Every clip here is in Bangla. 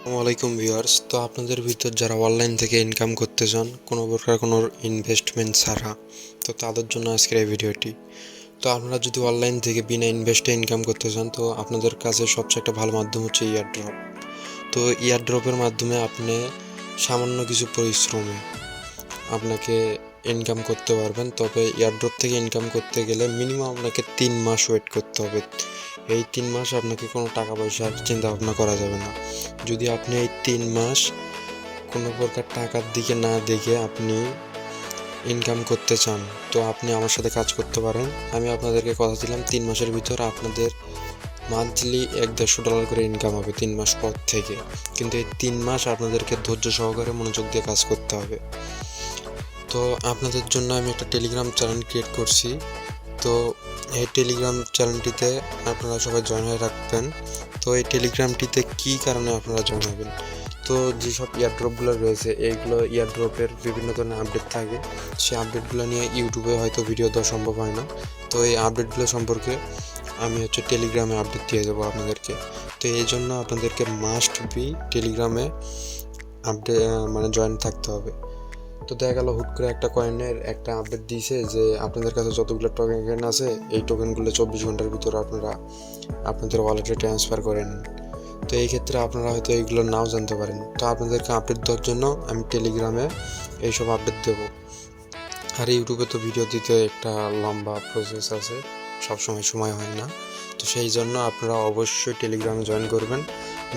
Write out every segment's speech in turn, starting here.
আসসালামাইকুম ভিউয়ার্স। তো আপনাদের ভিতর যারা অনলাইন থেকে ইনকাম করতে চান কোনো প্রকার কোনো ইনভেস্টমেন্ট ছাড়া, তো তাদের জন্য আজকের এই ভিডিওটি। তো আপনারা যদি অনলাইন থেকে বিনা ইনভেস্টে ইনকাম করতে চান, তো আপনাদের কাছে সবচেয়ে একটা ভালো মাধ্যম হচ্ছে ইয়ারড্রপ। তো ইয়ারড্রপের মাধ্যমে আপনি সামান্য কিছু পরিশ্রমে আপনাকে ইনকাম করতে পারবেন। তবে এয়ারড্রপ থেকে ইনকাম করতে গেলে মিনিমাম আপনাকে 3 মাস ওয়েট করতে হবে। এই 3 মাস আপনাকে কোনো টাকা পয়সার চিন্তা ভাবনা করা যাবে না। যদি আপনি এই 3 মাস কোনো প্রকার টাকার দিকে না দেখে আপনি ইনকাম করতে চান, তো আপনি আমার সাথে কাজ করতে পারেন। আমি আপনাদেরকে কথা দিলাম 3 মাসের ভিতর আপনাদের মান্থলি $150 করে ইনকাম হবে 3 মাস পর থেকে। কিন্তু এই 3 মাস আপনাদেরকে ধৈর্য সহকারে মনোযোগ দিয়ে কাজ করতে হবে। তো আপনাদের জন্য আমি একটা টেলিগ্রাম চ্যানেল ক্রিয়েট করছি। তো এই টেলিগ্রাম চ্যানেলটিতে আপনারা সবাই জয়েন হয়ে রাখবেন। তো এই টেলিগ্রামটিতে কী কারণে আপনারা জয়েন হবেন, তো যেসব ইয়ারড্রপগুলো রয়েছে এইগুলো ইয়ারড্রপের বিভিন্ন ধরনের আপডেট থাকে। সেই আপডেটগুলো নিয়ে ইউটিউবে হয়তো ভিডিও দেওয়া সম্ভব হয় না। তো এই আপডেটগুলো সম্পর্কে আমি টেলিগ্রামে আপডেট দিয়ে দেবো আপনাদেরকে। তো এই জন্য আপনাদেরকে মাস্ট বি টেলিগ্রামে আপডেট জয়েন থাকতে হবে। তো দেখা গেল হুট করে একটা কয়েনের একটা আপডেট দিয়েছে যে আপনাদের কাছে যতগুলো টোকেন আছে এই টোকেনগুলো 24 ঘন্টার ভিতর আপনারা আপনাদের ওয়ালেটে ট্রান্সফার করে নিন। তো এই ক্ষেত্রে আপনারা হয়তো এইগুলো নাও জানতে পারেন। তো আপনাদেরকে আপডেট দেওয়ার জন্য আমি টেলিগ্রামে এইসব আপডেট দেবো। আর ইউটিউবে তো ভিডিও দিতে একটা লম্বা প্রসেস আছে, সবসময় সময় হয় না। তো সেই জন্য আপনারা অবশ্যই টেলিগ্রামে জয়েন করবেন।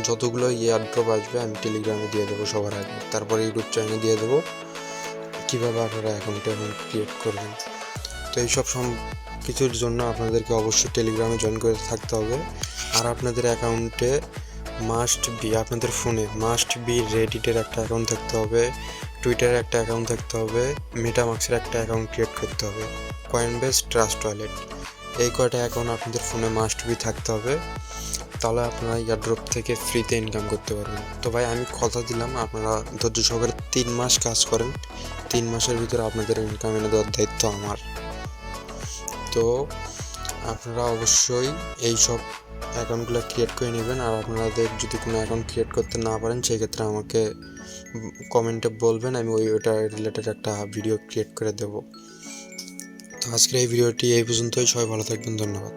যতগুলো ইয়ারড্রপ আসবে আমি টেলিগ্রামে দিয়ে দেবো সবার আগে, তারপরে ইউটিউব চ্যানেলে দিয়ে দেবো কীভাবে আপনারা অ্যাকাউন্ট ক্রিয়েট করবেন। তো এইসব কিছুর জন্য আপনাদেরকে অবশ্যই টেলিগ্রামে জয়েন করে থাকতে হবে। আর আপনাদের অ্যাকাউন্টে আপনাদের ফোনে মাস্ট বি রেডিটের একটা অ্যাকাউন্ট থাকতে হবে, টুইটারের একটা অ্যাকাউন্ট থাকতে হবে, মেটামাক্সের একটা অ্যাকাউন্ট ক্রিয়েট করতে হবে, কয়েনবেস, ট্রাস্ট ওয়ালেট, এই কয়টা অ্যাকাউন্ট আপনাদের ফোনে মাস্ট বি থাকতে হবে। তাহলে আপনারা ইয়ারড্রপ থেকে ফ্রিতে ইনকাম করতে পারবেন। তো ভাই আমি কথা দিলাম আপনারা ধৈর্য সহকারে 3 মাস কাজ করেন, 3 মাসের ভিতরে আপনাদের ইনকাম এনে দেওয়ার দায়িত্ব আমার। তো আপনারা অবশ্যই এই সব অ্যাকাউন্টগুলো ক্রিয়েট করে নেবেন। আর আপনাদের যদি কোনো অ্যাকাউন্ট ক্রিয়েট করতে না পারেন সেক্ষেত্রে আমাকে কমেন্টে বলবেন, আমি ওইটা রিলেটেড একটা ভিডিও ক্রিয়েট করে দেবো। তো আজকের এই ভিডিওটি এই পর্যন্তই। সবাই ভালো থাকবেন, ধন্যবাদ।